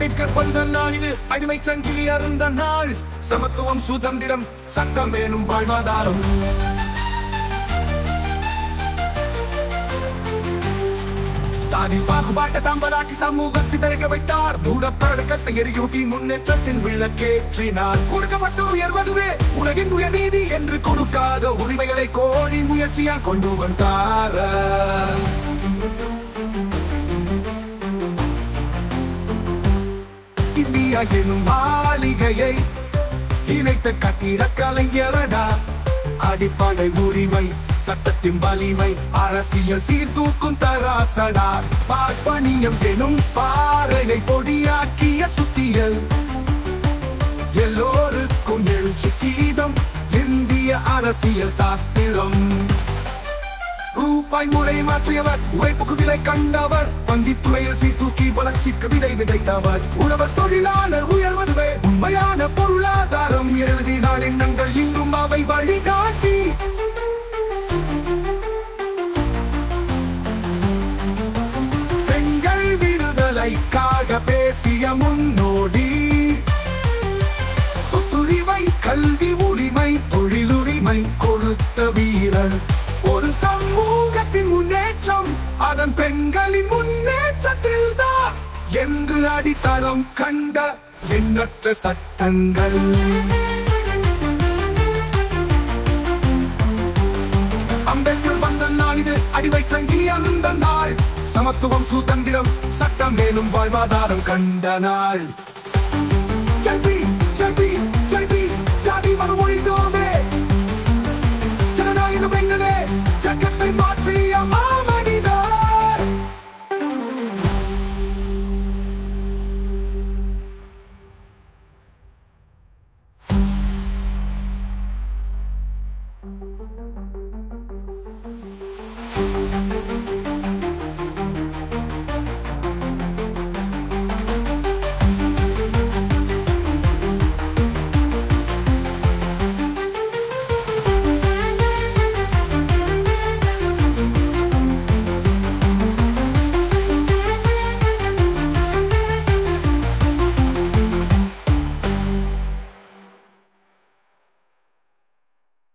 அம்பேத்கர் பிறந்த நாள் இது, அடிமை சங்கிலி அருந்த நாள். சமத்துவம், சுதந்திரம், சட்டம் வேணும் வாழ்வாதாரம். சாதி பாகுபாட்டை சாம்பலாக்கி சமூகத்தை தழைக்க வைத்தார். மூடப்பழக்கத்தை எரியூட்டி முன்னேற்றத்தின் விளக்கேற்றினார். கொடுக்கப்பட்டு உயர்வதுவே உலகின் உயர்நீதி என்று கொடுக்காத உரிமைகளை கோடி முயற்சியால் கொண்டு வந்தார். இந்தியா எனும் மாளிகையை இணைத்த கட்டிட கலைஞரடா. அடிப்படை உரிமை, சட்டத்தின் வலிமை, அரசியல் சீர்தூக்கும் தராசடா. பார்ப்பனியம் எனும் பாறையை பொடியாக்கிய சுத்தியல். எல்லோருக்கும் எழுச்சி கீதம், இந்திய அரசியல் சாஸ்திரம். ரூபாய் முறை மாற்றியவர், உழைப்புக்கு விலை கண்டவர். வங்கித்துறையில் சீர்தூக்கி வளர்ச்சிக்கு விதை விதைத்தவர். உழவர் தொழிலாளர் உயர்வதுவே உண்மையான பொருளாதாரம். எழுதினார் எண்ணங்கள் இன்றும் அவை வழிகாட்டி. பெண்கள் விடுதலைக்காக பேசிய முன்னோடி. சொத்துரிமை, கல்வி உரிமை, தொழிலுரிமை கொடுத்த வீரர். ஒரு சமூகத்தின் முன்னேற்றம் அதன் பெண்களின் முன்னேற்றத்தில் தான் என்று அடித்தளம் கண்ட எண்ணற்ற சட்டங்கள். அம்பேத்கர் வந்த நாள் இது, அடிமை சங்கிலி அருந்த நாள். சமத்துவம், சுதந்திரம், சட்டம் வேணும் வாழ்வாதாரம் கண்ட நாள். ஜெய் பீம், ஜெய் பீம், ஜெய் பீம். ஜாதி மதம் ஒழிந்தோமே, ஜனநாயகம் வென்றதே, ஜகத்தை மாற்றிய மாமனிதர்.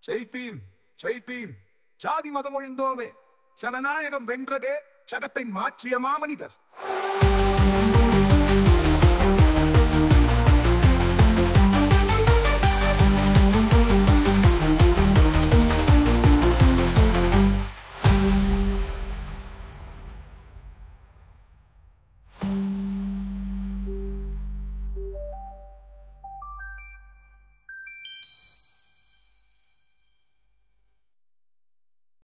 ஜெய் பீம், ஜெய் பீம். ஜாதி மதம் ஒழிந்தோமே, ஜனநாயகம் வென்றதே, ஜகத்தை மாற்றிய மாமனிதர்.